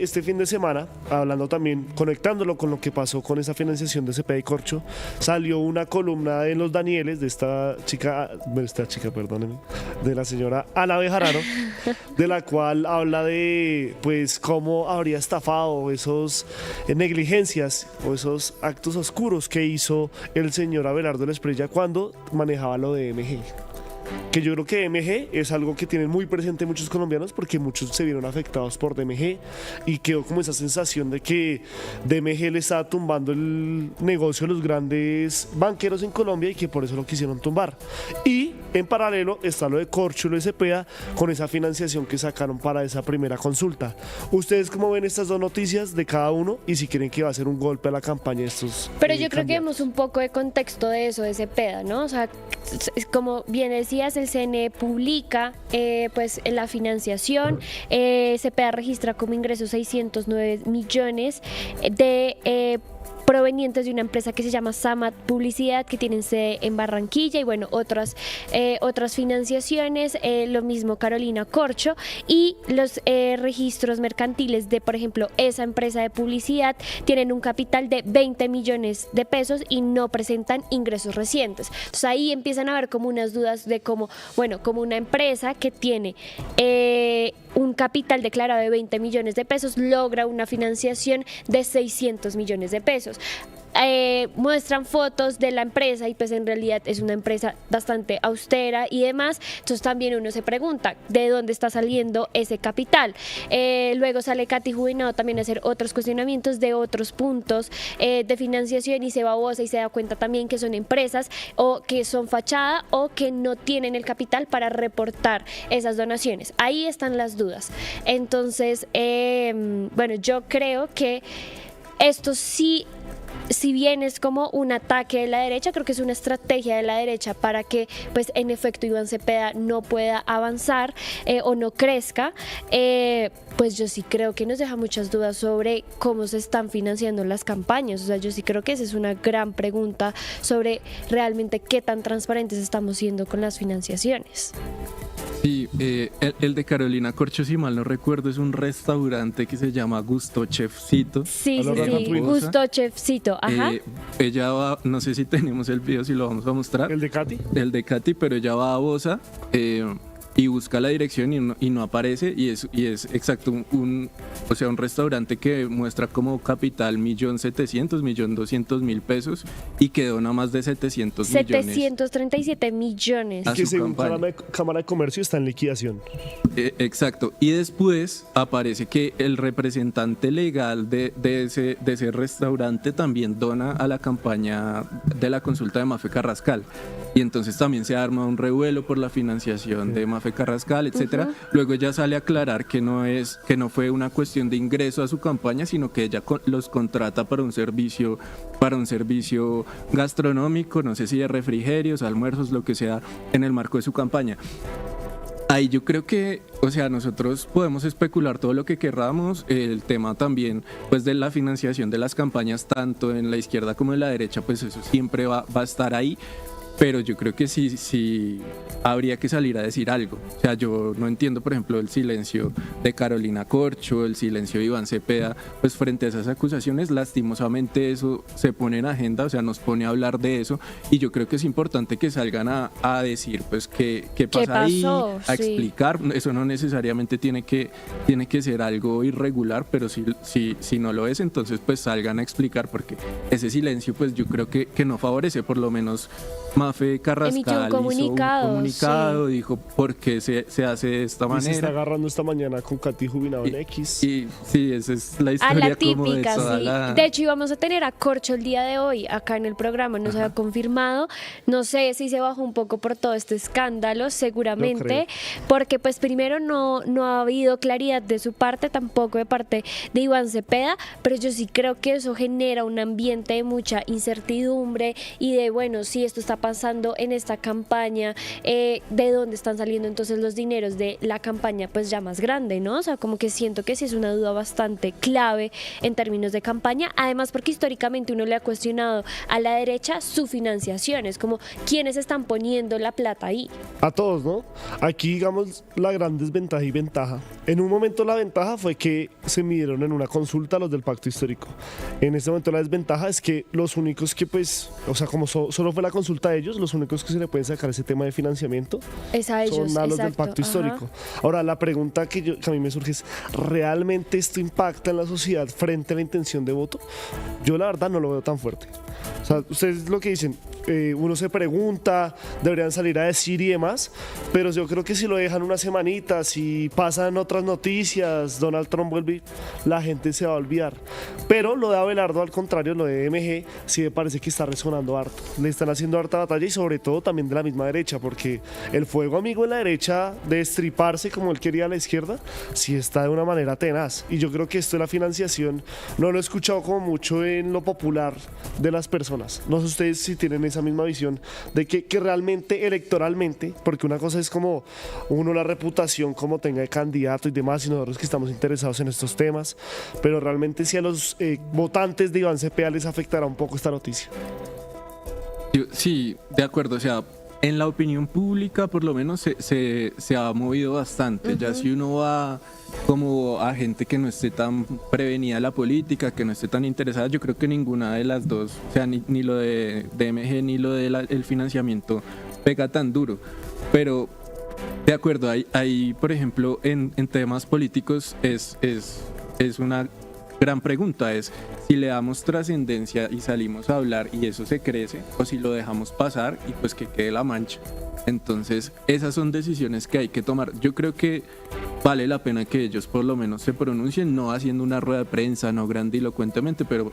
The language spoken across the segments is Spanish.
este fin de semana, hablando también, conectándolo con lo que pasó con esa financiación de Cepeda y Corcho, salió una columna en Los Danieles de perdónenme, de la señora Ana Bejarano, de la cual habla de pues cómo habría estafado esos negligencias o esos actos oscuros que hizo el señor Abelardo Lesprilla cuando manejaba lo de MG. Que yo creo que DMG es algo que tienen muy presente muchos colombianos porque muchos se vieron afectados por DMG y quedó como esa sensación de que DMG le estaba tumbando el negocio a los grandes banqueros en Colombia y que por eso lo quisieron tumbar. Y en paralelo está lo de Corcho y lo de Cepeda con esa financiación que sacaron para esa primera consulta. ¿Ustedes cómo ven estas dos noticias de cada uno y si creen que va a ser un golpe a la campaña de estos Pero yo creo que candidatos? vemos un poco de contexto de eso, de Cepeda, ¿no? O sea, como bien decías, el CNE publica pues la financiación, Cepeda registra como ingresos 609 millones de provenientes de una empresa que se llama Samat Publicidad, que tienen sede en Barranquilla, y bueno, otras financiaciones, lo mismo Carolina Corcho, y los registros mercantiles de, por ejemplo, esa empresa de publicidad tienen un capital de 20 millones de pesos y no presentan ingresos recientes. Entonces ahí empiezan a haber como unas dudas de cómo, bueno, como una empresa que tiene un capital declarado de 20 millones de pesos logra una financiación de 600 millones de pesos. Muestran fotos de la empresa y pues en realidad es una empresa bastante austera y demás. Entonces también uno se pregunta de dónde está saliendo ese capital. Luego sale Katy Jubinado también a hacer otros cuestionamientos de otros puntos de financiación y se babosa y se da cuenta también que son empresas o que son fachada o que no tienen el capital para reportar esas donaciones. Ahí están las dudas. Entonces, bueno, yo creo que esto sí, si bien es como un ataque de la derecha, creo que es una estrategia de la derecha para que, pues, en efecto, Iván Cepeda no pueda avanzar o no crezca. Pues yo sí creo que nos deja muchas dudas sobre cómo se están financiando las campañas. O sea, yo sí creo que esa es una gran pregunta sobre realmente qué tan transparentes estamos siendo con las financiaciones. Sí, el de Carolina Corcho, si mal no recuerdo, es un restaurante que se llama Gusto Chefcito. Sí, A lo sí, sí, Ratatouille. Gusto Chefcito, ajá. Ella va, no sé si tenemos el video, si lo vamos a mostrar. ¿El de Katy? El de Katy, pero ella va a Bosa y busca la dirección y no aparece y es exacto o sea, un restaurante que muestra como capital 1.700.000, 1.200.000 pesos y que dona más de 700 millones 737 millones. a Que su según campaña. Cámara de Comercio está en liquidación. Exacto, y después aparece que el representante legal de ese restaurante también dona a la campaña de la consulta de Mafe Carrascal, y entonces también se arma un revuelo por la financiación de Mafe Carrascal, etcétera. Luego ella sale a aclarar que no fue una cuestión de ingreso a su campaña, sino que ella los contrata para un servicio gastronómico, no sé si de refrigerios, almuerzos, lo que sea, en el marco de su campaña. Ahí yo creo que, o sea, nosotros podemos especular todo lo que querramos, el tema también pues de la financiación de las campañas tanto en la izquierda como en la derecha, pues eso siempre va a estar ahí. Pero yo creo que sí habría que salir a decir algo. O sea, yo no entiendo, por ejemplo, el silencio de Carolina Corcho, el silencio de Iván Cepeda, pues frente a esas acusaciones, lastimosamente eso se pone en agenda, o sea, nos pone a hablar de eso, y yo creo que es importante que salgan a decir, pues, qué pasa ahí, pasó? a Sí. explicar. Eso no necesariamente tiene que ser algo irregular, pero si no lo es, entonces pues salgan a explicar, porque ese silencio, pues yo creo que no favorece, por lo menos Mafe Carrascal Emitió un comunicado, hizo un comunicado, dijo por qué se hace de esta Y se está manera. agarrando esta mañana con Katy Jubinado en X. Y sí, esa es la A historia la como de típica, toda sí. la... De hecho, íbamos a tener a Corcho el día de hoy acá en el programa, no se había confirmado. No sé si se bajó un poco por todo este escándalo, Yo seguramente, creo. porque pues primero no ha habido claridad de su parte, tampoco de parte de Iván Cepeda, pero yo sí creo que eso genera un ambiente de mucha incertidumbre y de, bueno, si esto está pasando, pasando en esta campaña, de dónde están saliendo entonces los dineros de la campaña pues ya más grande, ¿no? O sea, como que siento que sí es una duda bastante clave en términos de campaña, además porque históricamente uno le ha cuestionado a la derecha su financiación, es como quiénes están poniendo la plata ahí. A todos, ¿no? Aquí, digamos, la gran desventaja y ventaja. En un momento la ventaja fue que se midieron en una consulta los del pacto histórico. En este momento la desventaja es que los únicos que pues, o sea, como solo fue la consulta de ellos, los únicos que se le pueden sacar ese tema de financiamiento Es a ellos, son a los del exacto, pacto ajá. histórico. Ahora, la pregunta que a mí me surge es, ¿realmente esto impacta en la sociedad frente a la intención de voto? Yo la verdad no lo veo tan fuerte. O sea, ustedes lo que dicen, uno se pregunta, deberían salir a decir y demás, pero yo creo que si lo dejan unas semanitas, si pasan otras noticias, Donald Trump vuelve, la gente se va a olvidar. Pero lo de Abelardo, al contrario, lo de MG, sí me parece que está resonando harto. Le están haciendo harta batalla y sobre todo también de la misma derecha, porque el fuego amigo en la derecha de estriparse como él quería a la izquierda, sí está de una manera tenaz. Y yo creo que esto de la financiación no lo he escuchado como mucho en lo popular de las personas. No sé ustedes si tienen esa misma visión de que realmente electoralmente, porque una cosa es como uno la reputación como tenga de candidato y demás, y nosotros que estamos interesados en estos temas, pero realmente si a los votantes de Iván Cepeda les afectará un poco esta noticia. Sí, de acuerdo, o sea, en la opinión pública por lo menos se ha movido bastante. Ya si uno va como a gente que no esté tan prevenida de la política, que no esté tan interesada, yo creo que ninguna de las dos, o sea, ni lo de DMG ni lo del financiamiento pega tan duro. Pero de acuerdo, hay por ejemplo, en temas políticos es una gran pregunta, es si le damos trascendencia y salimos a hablar y eso se crece, o si lo dejamos pasar y pues que quede la mancha. Entonces esas son decisiones que hay que tomar. Yo creo que vale la pena que ellos por lo menos se pronuncien, no haciendo una rueda de prensa, no grandilocuentemente, pero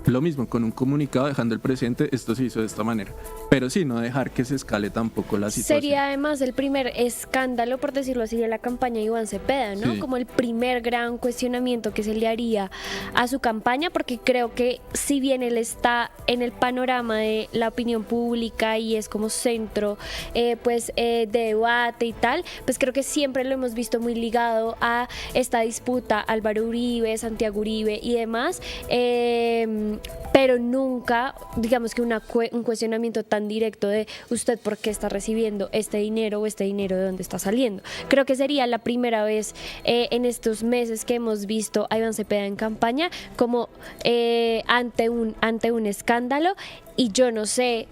lo mismo, con un comunicado dejando el presente, esto se hizo de esta manera. Pero sí, no dejar que se escale tampoco la situación. Sería además el primer escándalo, por decirlo así, de la campaña de Iván Cepeda, ¿no? Sí. Como el primer gran cuestionamiento que se le haría a su campaña, porque creo que si bien él está en el panorama de la opinión pública y es como centro de debate y tal, pues creo que siempre lo hemos visto muy ligado a esta disputa Álvaro Uribe, Santiago Uribe y demás, pero nunca, digamos que un cuestionamiento tan directo de usted por qué está recibiendo este dinero o este dinero de dónde está saliendo. Creo que sería la primera vez en estos meses que hemos visto a Iván Cepeda en campaña como ante un escándalo, y yo no sé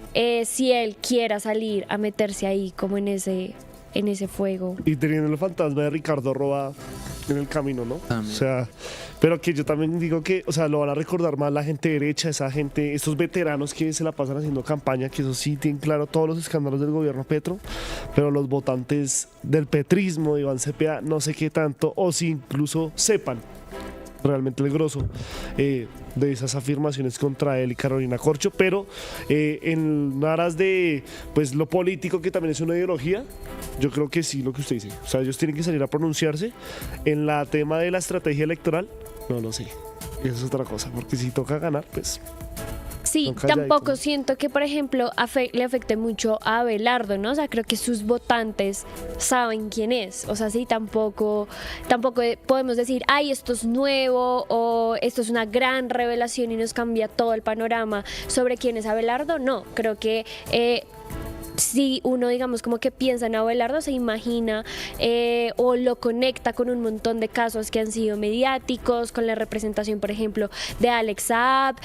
si él quiera salir a meterse ahí como en ese fuego. Y teniendo el fantasma de Ricardo Roa en el camino, ¿no? También. O sea, pero que yo también digo que, o sea, lo van a recordar más la gente derecha, esa gente, estos veteranos que se la pasan haciendo campaña, que eso sí tienen claro todos los escándalos del gobierno Petro, pero los votantes del petrismo, de Iván Cepeda, no sé qué tanto, o si incluso sepan realmente el grosso de esas afirmaciones contra él y Carolina Corcho, pero en aras de pues lo político, que también es una ideología, yo creo que sí, lo que usted dice, o sea, ellos tienen que salir a pronunciarse en la tema de la estrategia electoral, no lo sé, eso es otra cosa, porque si toca ganar, pues Sí, son calladitos. tampoco siento que, por ejemplo, le afecte mucho a Abelardo, ¿no? O sea, creo que sus votantes saben quién es. O sea, sí, tampoco podemos decir, ay, esto es nuevo o esto es una gran revelación y nos cambia todo el panorama sobre quién es Abelardo. No, creo que si uno, digamos, como que piensa en Abelardo, se imagina o lo conecta con un montón de casos que han sido mediáticos, con la representación, por ejemplo, de Alex Saab,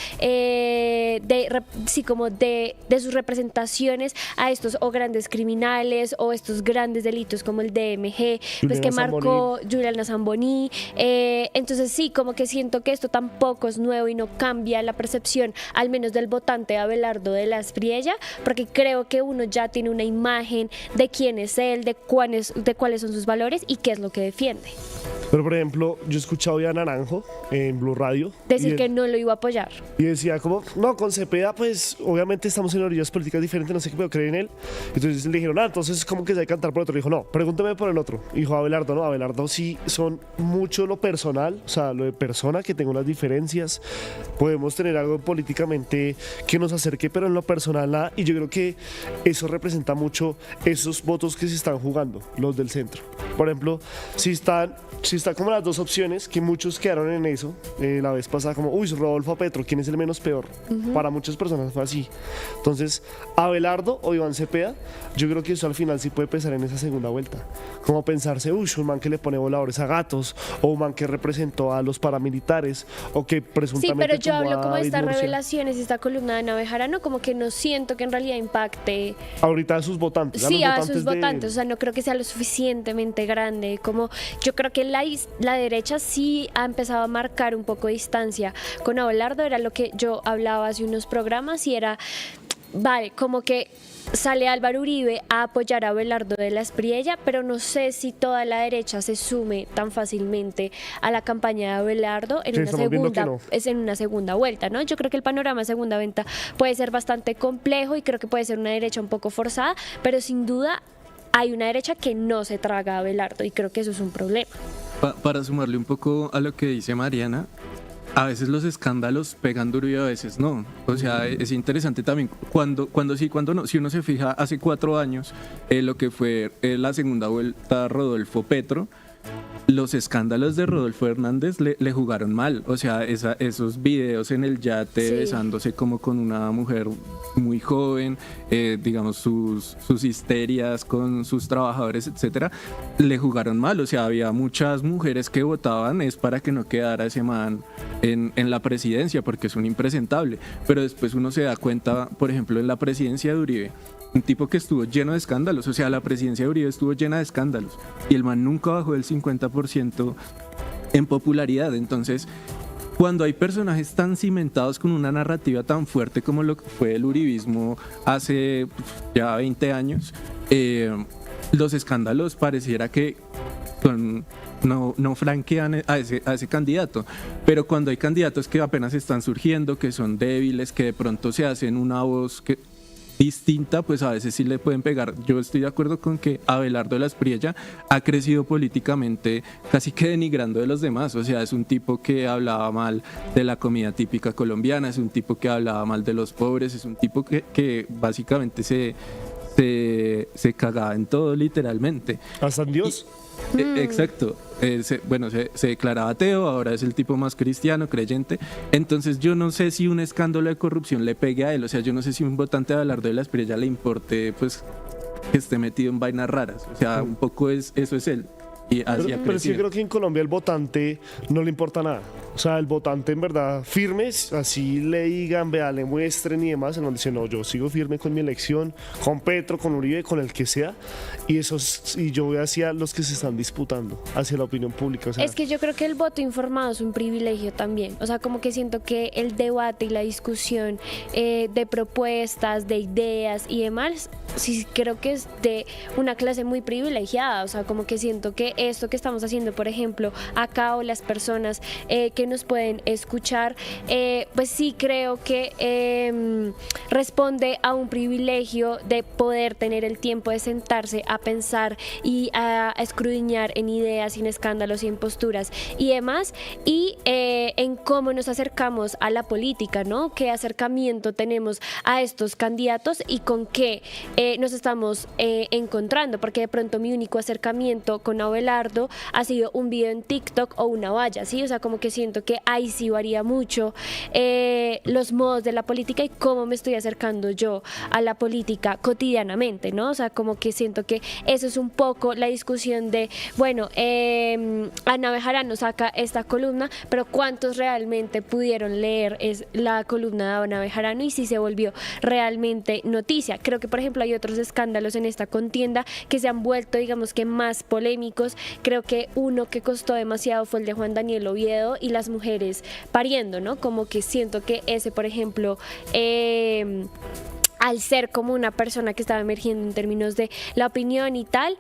como de sus representaciones a estos o grandes criminales o estos grandes delitos como el DMG, pues que marcó Juliana Zamboni. Entonces sí, como que siento que esto tampoco es nuevo y no cambia la percepción, al menos del votante de Abelardo de la Espriella, porque creo que uno ya postura, tiene una imagen de quién es él, de cuáles son sus valores y qué es lo que defiende. Pero por ejemplo, yo he escuchado ya a Naranjo en Blue Radio Decir que no lo iba a apoyar. y decía como, no, con Cepeda pues obviamente estamos en orillas políticas diferentes, no sé qué, pero creen en él. Entonces le dijeron, entonces como que se debe cantar por otro. Le dijo, no, pregúntame por el otro. Y dijo Abelardo, no, Abelardo sí son mucho lo personal, o sea, lo de persona, que tengo las diferencias. Podemos tener algo políticamente que nos acerque, pero en lo personal nada. Y yo creo que eso representa mucho esos votos que se están jugando, los del centro. Por ejemplo, si están como las dos opciones, que muchos quedaron en eso, la vez pasada como, uy, Rodolfo o Petro, ¿quién es el menos peor? Para muchas personas fue así. Entonces, Abelardo o Iván Cepeda, yo creo que eso al final sí puede pesar en esa segunda vuelta. Como pensarse, uy, un man que le pone voladores a gatos, o un man que representó a los paramilitares, o que Sí, presuntamente pero yo tumbó hablo a como de David estas Murcia. revelaciones, esta columna de Ana Bejarano, como que no siento que en realidad impacte. Ahorita a sus votantes. Sí, los a sus de- votantes, o sea, no creo que sea lo suficientemente grande. Como yo creo que la derecha sí ha empezado a marcar un poco de distancia con Abelardo, era lo que yo hablaba hace unos programas y era, vale, como que sale Álvaro Uribe a apoyar a Abelardo de la Espriella, pero no sé si toda la derecha se sume tan fácilmente a la campaña de Abelardo en Sí, una estamos viendo que segunda, no. es en una segunda vuelta, ¿no? Yo creo que el panorama de segunda vuelta puede ser bastante complejo y creo que puede ser una derecha un poco forzada, pero sin duda hay una derecha que no se traga a Abelardo y creo que eso es un problema. Para sumarle un poco a lo que dice Mariana, a veces los escándalos pegan duro y a veces no. O sea, es interesante también cuando sí, cuando no. Si uno se fija, hace 4 años, lo que fue la segunda vuelta a Rodolfo Petro, los escándalos de Rodolfo Hernández le jugaron mal. O sea, esos videos en el yate Sí. besándose como con una mujer muy joven, digamos, sus histerias con sus trabajadores, etcétera, le jugaron mal. O sea, había muchas mujeres que votaban es para que no quedara ese man en la presidencia, porque es un impresentable. Pero después uno se da cuenta, por ejemplo, en la presidencia de Uribe, un tipo que estuvo lleno de escándalos, o sea, la presidencia de Uribe estuvo llena de escándalos y el man nunca bajó del 50% en popularidad. Entonces, cuando hay personajes tan cimentados con una narrativa tan fuerte como lo que fue el uribismo hace ya 20 años, los escándalos pareciera que no franquean a ese candidato. Pero cuando hay candidatos que apenas están surgiendo, que son débiles, que de pronto se hacen una voz distinta, pues a veces sí le pueden pegar. Yo estoy de acuerdo con que Abelardo de la Espriella ha crecido políticamente casi que denigrando de los demás. O sea, es un tipo que hablaba mal de la comida típica colombiana, es un tipo que hablaba mal de los pobres, es un tipo que básicamente se cagaba en todo literalmente. Hasta en Dios. Exacto. Se declaraba ateo, ahora es el tipo más cristiano, creyente. Entonces yo no sé si un escándalo de corrupción le pegue a él. O sea, yo no sé si un votante de Abelardo de la Espriella le importe pues que esté metido en vainas raras. O sea, un poco eso es él. Y así ha Pero sí crecido. creo que en Colombia el votante no le importa nada. O sea, el votante en verdad firme, así le digan, vea, le muestren y demás, en donde dice, no, yo sigo firme con mi elección, con Petro, con Uribe, con el que sea. Y yo voy hacia los que se están disputando, hacia la opinión pública. O sea, Es que yo creo que el voto informado es un privilegio también. O sea, como que siento que el debate y la discusión de propuestas, de ideas y demás, sí creo que es de una clase muy privilegiada. O sea, como que siento que esto que estamos haciendo, por ejemplo, acá o las personas que nos pueden escuchar, pues sí creo que responde a un privilegio de poder tener el tiempo de sentarse a pensar y a escudriñar en ideas, sin escándalos y en posturas y demás, y en cómo nos acercamos a la política, ¿no? Qué acercamiento tenemos a estos candidatos y con qué nos estamos encontrando, porque de pronto mi único acercamiento con Abelardo ha sido un video en TikTok o una valla, ¿sí? O sea, como que siento que ahí sí varía mucho los modos de la política y cómo me estoy acercando yo a la política cotidianamente, ¿no? O sea, como que siento que eso es un poco la discusión de, bueno, Ana Bejarano saca esta columna, pero ¿cuántos realmente pudieron leer la columna de Ana Bejarano y si se volvió realmente noticia? Creo que, por ejemplo, hay otros escándalos en esta contienda que se han vuelto, digamos que más polémicos. Creo que uno que costó demasiado fue el de Juan Daniel Oviedo y las mujeres pariendo, ¿no? Como que siento que ese, por ejemplo, al ser como una persona que estaba emergiendo en términos de la opinión y tal,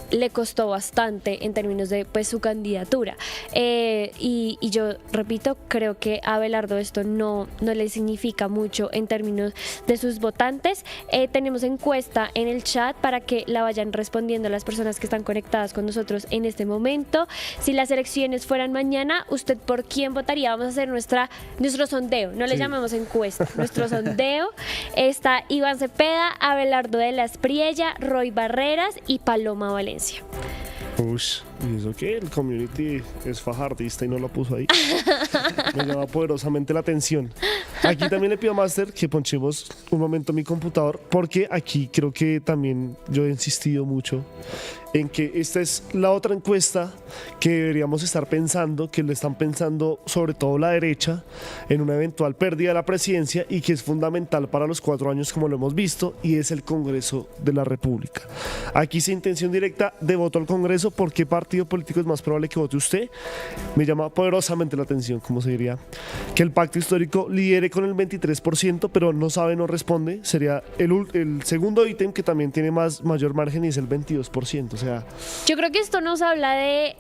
le costó bastante en términos de pues su candidatura. Y yo repito, creo que a Abelardo esto no le significa mucho en términos de sus votantes. Tenemos encuesta en el chat para que la vayan respondiendo las personas que están conectadas con nosotros en este momento. Si las elecciones fueran mañana, ¿usted por quién votaría? Vamos a hacer nuestro sondeo, no le llamamos encuesta, nuestro sondeo. Está Iván Cepeda, Abelardo de la Espriella, Roy Barreras y Paloma Valencia. Ush, y eso que el community es fajardista y no lo puso ahí. Me llama poderosamente la atención. Aquí también le pido a Master que ponchemos un momento mi computador, porque aquí creo que también yo he insistido mucho en que esta es la otra encuesta que deberíamos estar pensando, que le están pensando sobre todo la derecha, en una eventual pérdida de la presidencia, y que es fundamental para los 4 años como lo hemos visto, y es el Congreso de la República. Aquí sin intención directa de voto al Congreso, ¿por qué partido político es más probable que vote usted? Me llama poderosamente la atención, como se diría, que el pacto histórico lidere con el 23%, pero no sabe, no responde. Sería el segundo ítem que también tiene mayor margen, y es el 22%. O sea, yo creo que esto nos habla de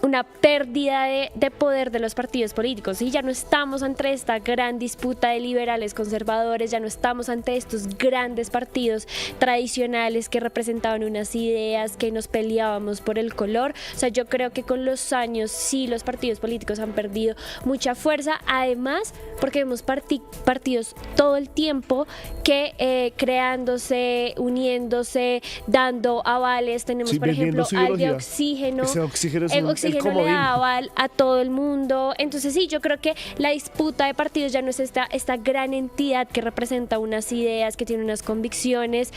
una pérdida de poder de los partidos políticos, y ya no estamos ante esta gran disputa de liberales conservadores, ya no estamos ante estos grandes partidos tradicionales que representaban unas ideas, que nos peleábamos por el color. O sea, yo creo que con los años sí los partidos políticos han perdido mucha fuerza, además porque vemos partidos todo el tiempo que creándose, uniéndose, dando avales. Tenemos, por ejemplo, al de oxígeno. Ese oxígeno es el el oxígeno le da aval a todo el mundo. Entonces sí, yo creo que la disputa de partidos ya no es esta gran entidad que representa unas ideas, que tiene unas convicciones,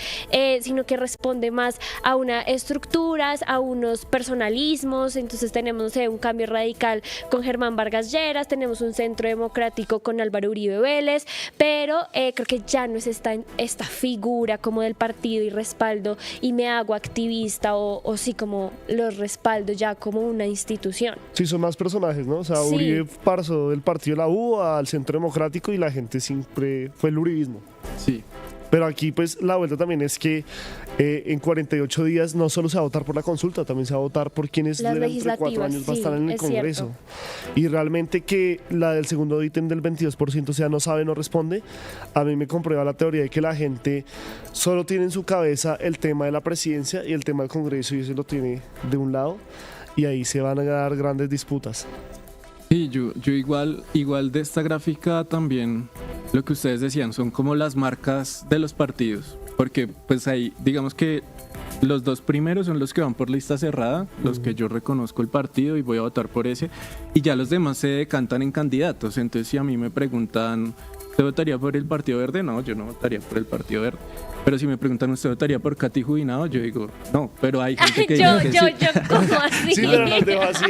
sino que responde más a unas estructuras, a unos personalismos. Entonces tenemos, no sé, un Cambio Radical con Germán Vargas Lleras, tenemos un Centro Democrático con Álvaro Uribe Vélez, pero creo que ya no es esta figura como del partido y respaldo y me hago activista, o sí, como los respaldo ya como una institución. Sí, son más personajes, ¿no? O sea, Sí. Uribe pasó del partido de la U al Centro Democrático y la gente siempre fue el uribismo. Sí. Pero aquí pues la vuelta también es que en 48 días no solo se va a votar por la consulta, también se va a votar por quienes Las dentro de 4 legislativas, años va a sí, estar en el es Congreso. cierto. Y realmente que la del segundo ítem del 22% sea no sabe, no responde, a mí me comprueba la teoría de que la gente solo tiene en su cabeza el tema de la presidencia y el tema del Congreso, y ese lo tiene de un lado, y ahí se van a dar grandes disputas. Sí, yo igual de esta gráfica también lo que ustedes decían son como las marcas de los partidos, porque pues ahí digamos que los 2 primeros son los que van por lista cerrada, los que yo reconozco el partido y voy a votar por ese, y ya los demás se decantan en candidatos. Entonces si a mí me preguntan, ¿usted votaría por el Partido Verde? No, yo no votaría por el Partido Verde. Pero si me preguntan, ¿usted votaría por Katy Jubinado? Yo digo, no, pero hay gente que diría que sí. ¿Cómo así? Sí, pero nos dejo así.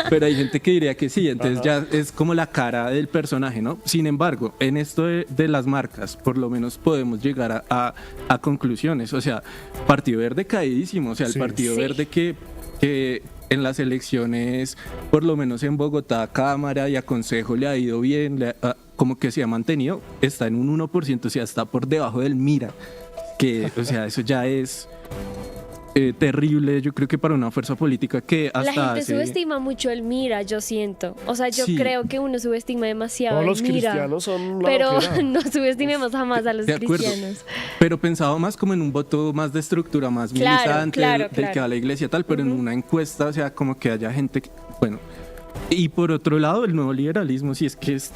Pero hay gente que diría que sí, entonces ya es como la cara del personaje, ¿no? Sin embargo, en esto de las marcas, por lo menos podemos llegar a conclusiones. O sea, Partido Verde caídísimo, o sea, el Sí. Partido Sí. Verde que en las elecciones, por lo menos en Bogotá, Cámara y a Consejo le ha ido bien, como que se ha mantenido, está en un 1%, o sea, está por debajo del Mira, que, o sea, eso ya es terrible, yo creo que para una fuerza política que hasta La gente hace... subestima mucho el Mira, yo siento. O sea, yo Sí. creo que uno subestima demasiado Todos el los Mira. cristianos son la Pero loquera. no subestimemos jamás a los De acuerdo. cristianos. Pero pensaba más como en un voto más de estructura, más Claro, militante, claro, del que claro. va a la iglesia tal, pero en una encuesta, o sea, como que haya gente, bueno. Y por otro lado, el nuevo liberalismo, si es que es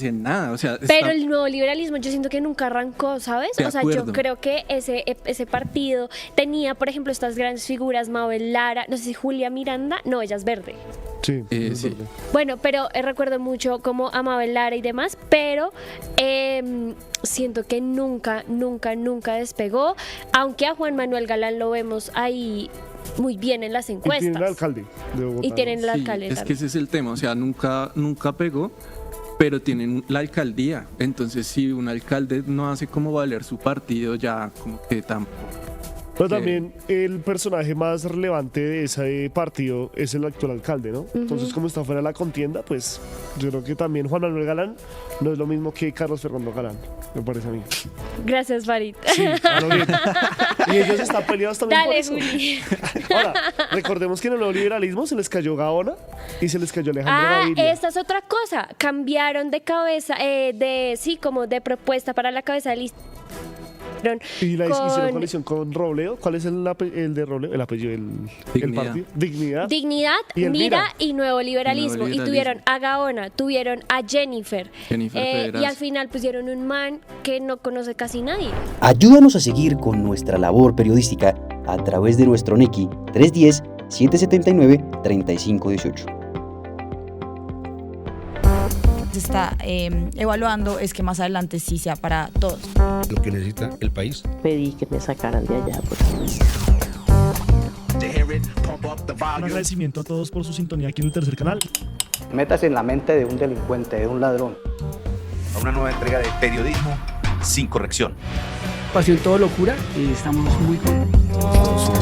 en nada, o sea... Pero el nuevo liberalismo yo siento que nunca arrancó, ¿sabes? De O sea, acuerdo. yo creo que ese partido tenía, por ejemplo, estas grandes figuras, Mabel Lara, no sé si Julia Miranda, no, ella es verde. Sí, es sí. verdad. Bueno, pero recuerdo mucho como a Mabel Lara y demás, pero siento que nunca despegó, aunque a Juan Manuel Galán lo vemos ahí muy bien en las Y tienen el encuestas. alcalde de Bogotá. Y tienen el Sí, alcalde es que también. ese es el tema, o sea, nunca pegó, pero tienen la alcaldía. Entonces, si un alcalde no hace como valer su partido, ya como que tampoco. Pero también el personaje más relevante de ese partido es el actual alcalde, ¿no? Entonces, como está fuera de la contienda, pues yo creo que también Juan Manuel Galán no es lo mismo que Carlos Fernando Galán, me parece a mí. Gracias, Farid. Sí, a lo bien. Y ellos están peleados también por Dale, eso. Juli. Ahora, recordemos que en el nuevo liberalismo se les cayó Gaona y se les cayó Alejandro Gaviria. Esta es otra cosa. Cambiaron de cabeza, como de propuesta para la cabeza de lista. Y la hicieron con coalición con Robledo. ¿Cuál es el de Robledo? El apellido, el Dignidad. partido. Dignidad. Dignidad, Y Elvira. Mira y Nuevo Liberalismo. Nuevo Y Liberalismo. tuvieron a Gaona, tuvieron a Jennifer. Federas. Y al final pusieron un man que no conoce casi nadie. Ayúdanos a seguir con nuestra labor periodística a través de nuestro NECI 310-779-3518. Se está evaluando es que más adelante sí sea para todos. Lo que necesita el país. Pedí que me sacaran de allá. Un agradecimiento a todos por su sintonía aquí en el tercer canal. Métase en la mente de un delincuente, de un ladrón. A una nueva entrega de Periodismo sin corrección. Pasión todo locura y estamos muy contentos.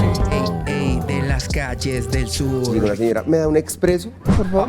De las calles del sur. Digo, la señora, ¿me da un expreso, por favor?